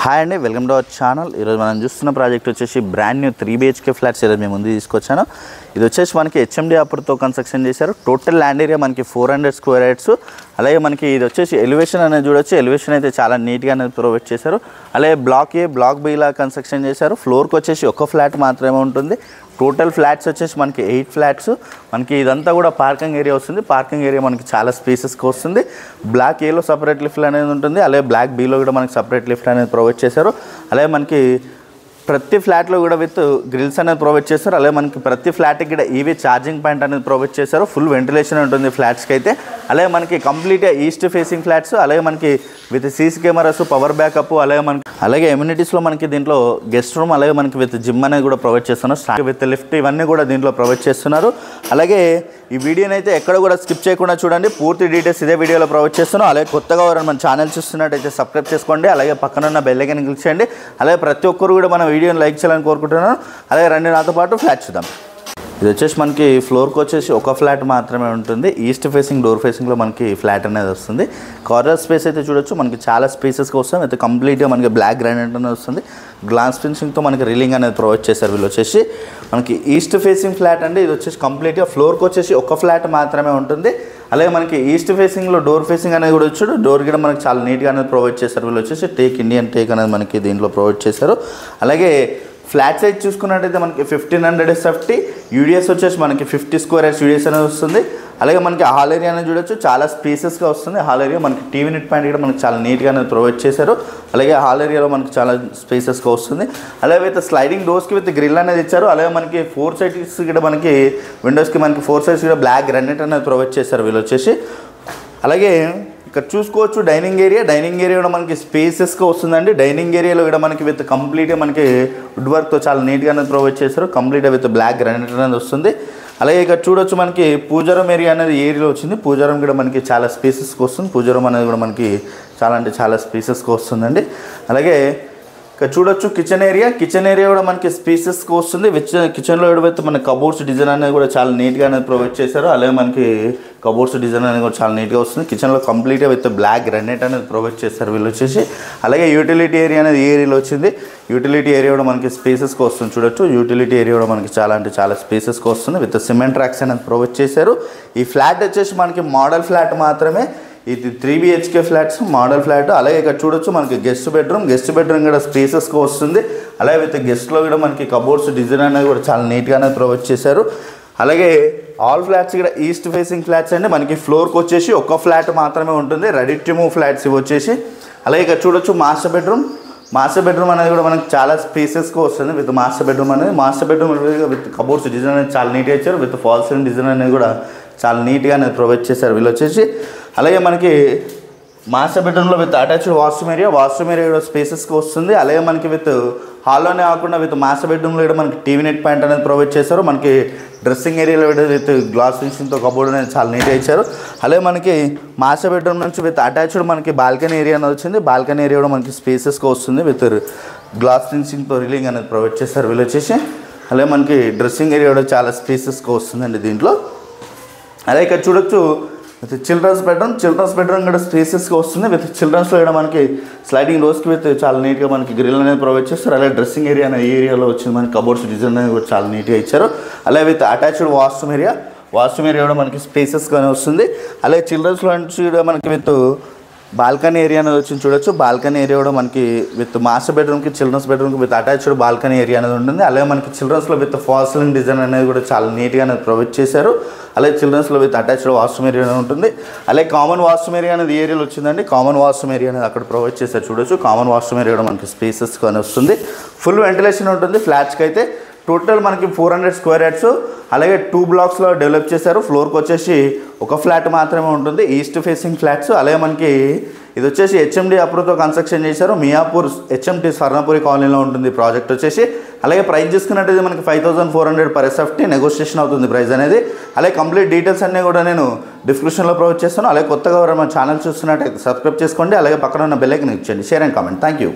Hi అండి, welcome to our channel. ఈరోజు మనం చూస్తున్న ప్రాజెక్ట్ వచ్చేసి బ్రాండ్ న్యూ 3 BHK ఫ్లాట్స్ ఈరోజు మేము ముందు తీసుకొచ్చాను. ఇది వచ్చేసి మనకి హెచ్ఎండి అప్రూవ్తో కన్స్ట్రక్షన్ చేశారు. టోటల్ ల్యాండ్ ఏరియా మనకి 400 స్క్వేర్ యార్డ్స్. అలాగే మనకి ఇది వచ్చేసి ఎలివేషన్ అనేది చూడొచ్చు. ఎలివేషన్ అయితే చాలా నీట్గా అనేది ప్రొవైడ్ చేశారు. అలాగే బ్లాక్ ఏ బ్లాక్ బి లా కన్స్ట్రక్షన్ చేశారు. ఫ్లోర్కి వచ్చేసి ఒక ఫ్లాట్ మాత్రమే ఉంటుంది. టోటల్ ఫ్లాట్స్ వచ్చేసి మనకి 8 ఫ్లాట్స్. మనకి ఇదంతా కూడా పార్కింగ్ ఏరియా వస్తుంది. పార్కింగ్ ఏరియా మనకి చాలా స్పేసెస్కి వస్తుంది. బ్లాక్ ఏలో సపరేట్ లిఫ్ట్ అనేది ఉంటుంది. అలాగే బ్లాక్ బీలో కూడా మనకి సపరేట్ లిఫ్ట్ అనేది ప్రొవైడ్ చేశారు. అలాగే మనకి ప్రతి ఫ్లాట్లో కూడా విత్ గ్రిల్స్ అనేది ప్రొవైడ్ చేస్తారు. అలాగే మనకి ప్రతి ఫ్లాట్కి కూడా ఈవీ ఛార్జింగ్ పాయింట్ అనేది ప్రొవైడ్ చేశారు. ఫుల్ వెంటిలేషన్ ఉంటుంది ఫ్లాట్స్కి అయితే. అలాగే మనకి కంప్లీట్గా ఈస్ట్ ఫేసింగ్ ఫ్లాట్స్. అలాగే మనకి with CC cameras, power backup, అలాగే ఎమ్యూనిటీస్లో మనకి దీంట్లో గెస్ట్ రూమ్, అలాగే మనకి విత్ జిమ్ అనేది కూడా ప్రొవైడ్ చేస్తున్నారు. విత్ లిఫ్ట్ ఇవన్నీ కూడా దీంట్లో ప్రొవైడ్ చేస్తున్నారు. అలాగే ఈ వీడియోని అయితే ఎక్కడ కూడా స్కిప్ చేయకుండా చూడండి. పూర్తి డీటెయిల్స్ ఇదే వీడియోలో ప్రొవైడ్ చేస్తున్నాం. అలాగే కొత్తగా ఎవరైనా మన ఛానల్ చూస్తున్నట్టయితే సబ్స్క్రైబ్ చేసుకోండి. అలాగే పక్కన ఉన్న బెల్ ఐకాన్ క్లిక్ చేయండి. అలాగే ప్రతి ఒక్కరు కూడా మన వీడియోని లైక్ చేయాలని కోరుకుంటున్నాను. అలాగే రండి నాతో పాటు ఫ్లాట్ చూద్దాం. ఇది వచ్చేసి మనకి ఫ్లోర్కి వచ్చేసి ఒక ఫ్లాట్ మాత్రమే ఉంటుంది. ఈస్ట్ ఫేసింగ్ డోర్ ఫేసింగ్లో మనకి ఫ్లాట్ అనేది వస్తుంది. కార్నర్ స్పేస్ అయితే చూడొచ్చు, మనకి చాలా స్పేసెస్కి వస్తుంది. అయితే కంప్లీట్గా మనకి బ్లాక్ గ్రానైట్ అనేది వస్తుంది. గ్లాస్ ఫినిషింగ్తో మనకి రీలింగ్ అనేది ప్రొవైడ్ చేశారు. వీళ్ళు వచ్చేసి మనకి ఈస్ట్ ఫేసింగ్ ఫ్లాట్ అండి. ఇది వచ్చేసి కంప్లీట్గా ఫ్లోర్కి వచ్చేసి ఒక ఫ్లాట్ మాత్రమే ఉంటుంది. అలాగే మనకి ఈస్ట్ ఫేసింగ్లో డోర్ ఫేసింగ్ అనేది కూడా వచ్చాడు. డోర్ కూడా మనకి చాలా నీట్గా అనేది ప్రొవైడ్ చేశారు. వీళ్ళు వచ్చేసి టేక్ ఇండియన్ టేక్ అనేది మనకి దీంట్లో ప్రొవైడ్ చేశారు. అలాగే ఫ్లాట్ సైజ్ చూసుకున్నట్టయితే మనకి 1500 SFT, యూడిఎస్ వచ్చేసి మనకి 50 స్క్వేర్ యార్డ్స్ యూడిఎస్ అనేది వస్తుంది. అలాగే మనకి హాల్ ఏరియా అనేది చూడొచ్చు, చాలా స్పేసెస్గా వస్తుంది. హాల్ ఏరియా మనకి టీవీ నెట్ పాయింట్ కూడా మనకి చాలా నీట్గా అనేది ప్రొవైడ్ చేశారు. అలాగే హాల్ ఏరియాలో మనకి చాలా స్పేసెస్గా వస్తుంది. అలాగే విత్ స్లైడింగ్ డోర్స్కి విత్ గ్రిల్ అనేది ఇచ్చారు. అలాగే మనకి 4 సైడ్స్ కూడా మనకి విండోస్కి మనకి 4 సైడ్స్ కూడా బ్లాక్ గ్రానైట్ అనేది ప్రొవైడ్ చేశారు వీళ్ళు వచ్చేసి. అలాగే ఇక్కడ చూసుకోవచ్చు డైనింగ్ ఏరియా కూడా మనకి స్పేసెస్గా వస్తుందండి. డైనింగ్ ఏరియాలో కూడా మనకి విత్ కంప్లీట్గా మనకి వుడ్ వర్క్తో చాలా నీట్గా అనేది ప్రొవైడ్ చేశారు. కంప్లీట్గా విత్ బ్లాక్ గ్రానైట్ అనేది వస్తుంది. అలాగే ఇక్కడ చూడొచ్చు మనకి పూజారం ఏరియా అనేది ఏరియాలో వచ్చింది. పూజారం కూడా మనకి చాలా స్పేసెస్కి వస్తుంది. పూజారం అనేది కూడా మనకి చాలా స్పేసెస్కి వస్తుందండి. అలాగే ఇక్కడ చూడొచ్చు కిచెన్ ఏరియా కూడా మనకి స్పేసెస్కి వస్తుంది. కిచెన్లో విత్ మన కబోర్డ్స్ డిజైన్ అనేది కూడా చాలా నీట్గా అనేది ప్రొవైడ్ చేశారు. అలాగే మనకి కబోర్డ్స్ డిజైన్ అనేది కూడా చాలా నీట్గా వస్తుంది. కిచెన్లో కంప్లీట్గా విత్ బ్లాక్ గ్రానైట్ అనేది ప్రొవైడ్ చేస్తారు వీళ్ళు వచ్చేసి. అలాగే యూటిలిటీ ఏరియా అనేది ఈ ఏరియాలో వచ్చింది. యూటిలిటీ ఏరియా కూడా మనకి స్పేసెస్కి వస్తుంది. చూడొచ్చు యూటిలిటీ ఏరియా కూడా మనకి చాలా స్పేసెస్కి వస్తుంది. విత్ సిమెంట్ ట్రాక్స్ అనేది ప్రొవైడ్ చేశారు. ఈ ఫ్లాట్ వచ్చేసి మనకి మోడల్ ఫ్లాట్ మాత్రమే. ఇది 3 BHK ఫ్లాట్స్, మోడల్ ఫ్లాట్. అలాగే ఇక్కడ చూడొచ్చు మనకి గెస్ట్ బెడ్రూమ్ కూడా స్పేసెస్గా వస్తుంది. అలాగే విత్ గెస్ట్లో కూడా మనకి కబోర్డ్స్ డిజైన్ అనేది కూడా చాలా నీట్గా అనేది ప్రొవైడ్ చేశారు. అలాగే ఆల్ ఫ్లాట్స్ కూడా ఈస్ట్ ఫేసింగ్ ఫ్లాట్స్ అండి. మనకి ఫ్లోర్కి వచ్చేసి ఒక ఫ్లాట్ మాత్రమే ఉంటుంది. రెడీ టు మూవ్ ఫ్లాట్స్ ఇవి వచ్చేసి. అలాగే ఇక్కడ చూడొచ్చు మాస్టర్ బెడ్రూమ్ అనేది కూడా మనకి చాలా స్పేసెస్గా వస్తుంది. With master bedroom with cupboards design అనేది చాలా నీట్గా ఇచ్చారు. విత్ ఫాల్ సీలింగ్ డిజైన్ అనేది కూడా చాలా నీట్గా అనేది ప్రొవైడ్ చేశారు వీళ్ళు వచ్చేసి. అలాగే మనకి మాస్టర్ బెడ్రూమ్లో విత్ అటాచ్డ్ వాష్రూమ్ ఏరియా కూడా స్పేసెస్కి వస్తుంది. అలాగే మనకి విత్ హాల్లోనే కాకుండా విత్ మాస్టర్ బెడ్రూమ్లో కూడా మనకి టీవీ నెట్ పాయింట్ అనేది ప్రొవైడ్ చేశారు. మనకి డ్రెస్సింగ్ ఏరియాలో విత్ గ్లాస్ ఫినిషింగ్తో కబోర్డ్ అనేది చాలా నీట్గా ఇచ్చారు. అలాగే మనకి మాస్టర్ బెడ్రూమ్ నుంచి విత్ అటాచ్డ్ మనకి బాల్కనీ ఏరియా అనేది వచ్చింది. బాల్కనీ ఏరియా కూడా మనకి స్పేసెస్గా వస్తుంది. విత్ గ్లాస్ ఫినిషింగ్తో రీలింగ్ అనేది ప్రొవైడ్ చేశారు వీళ్ళు వచ్చేసి. అలాగే మనకి డ్రెస్సింగ్ ఏరియా కూడా చాలా స్పేసెస్గా వస్తుందండి దీంట్లో. అలాగే ఇక్కడ చూడొచ్చు చిల్డ్రన్స్ బెడ్రూమ్ కూడా స్పేసెస్గా వస్తుంది. విత్ చిల్డ్రన్స్లో కూడా మనకి స్లైడింగ్ డోర్స్కి విత్ చాలా నీట్గా మనకి గ్రిల్ అనేది ప్రొవైడ్ చేస్తారు. అలాగే డ్రెస్సింగ్ ఏరియా అనే ఏరియాలో వచ్చింది మనకి కబోర్డ్స్ డిజైన్ అనేది కూడా చాలా నీట్గా ఇచ్చారు. అలాగే విత్ అటాచ్డ్ వాష్రూమ్ ఏరియా కూడా మనకి స్పేసెస్గానే వస్తుంది. అలాగే చిల్డ్రన్స్లో నుంచి కూడా మనకి విత్ బాల్కనీ ఏరియా అనేది వచ్చింది. చూడొచ్చు బాల్కనీ ఏరియా కూడా మనకి విత్ మాస్టర్ బెడ్రూమ్కి చిల్డ్రన్స్ బెడ్రూమ్కి విత్ అటాచ్డ్ బాల్కనీ ఏరియా అనేది ఉంటుంది. అలాగే మనకి చిల్డ్రన్స్లో విత్ ఫాల్ సీలింగ్ డిజైన్ అనేది కూడా చాలా నీట్గా అనేది ప్రొవైడ్ చేశారు. అలాగే చిల్డ్రన్స్లో విత్ అటాచ్డ్ వాష్రూమ్ ఏరియా అనేది ఉంటుంది. అలాగే కామన్ వాష్రూమ్ ఏరియా అనేది ఏరియాలో వచ్చిందండి. కామన్ వాష్రూమ్ ఏరియా అనేది అక్కడ ప్రొవైడ్ చేశారు. చూడొచ్చు కామన్ వాష్రూమ్ ఏరియా కూడా మనకి స్పేసెస్గానే వస్తుంది. ఫుల్ వెంటిలేషన్ ఉంటుంది ఫ్లాట్స్కి అయితే. టోటల్ మనకి 400 స్క్వేర్ యార్డ్స్. అలాగే 2 బ్లాక్స్లో డెవలప్ చేశారు. ఫ్లోర్కి వచ్చేసి ఒక ఫ్లాట్ మాత్రమే ఉంటుంది. East facing flats. అలాగే మనకి ఇది వచ్చేసి హెచ్ఎండి అప్రూవ్తో కన్స్ట్రక్షన్ చేశారు. మియాపూర్ హెచ్ఎంటి స్వర్ణపురి కాలనీలో ఉంటుంది ప్రాజెక్ట్ వచ్చేసి. అలాగే ప్రైస్ చూసుకున్నట్టయితే మనకి 5400 per SFT నెగోషియేషన్ అవుతుంది ప్రైస్ అనేది. అలాగే కంప్లీట్ డీటెయిల్స్ అన్నీ కూడా నేను డిస్క్రిప్షన్లో ప్రొవైడ్ చేస్తాను. అలాగే కొత్తగా ఎవరైనా మన ఛానల్ చూస్తున్నట్టయితే సబ్స్క్రైబ్ చేసుకోండి. అలాగే పక్కన ఉన్న బెల్ ఐకాన్ ఇచ్చేయండి. Share and comment. Thank you.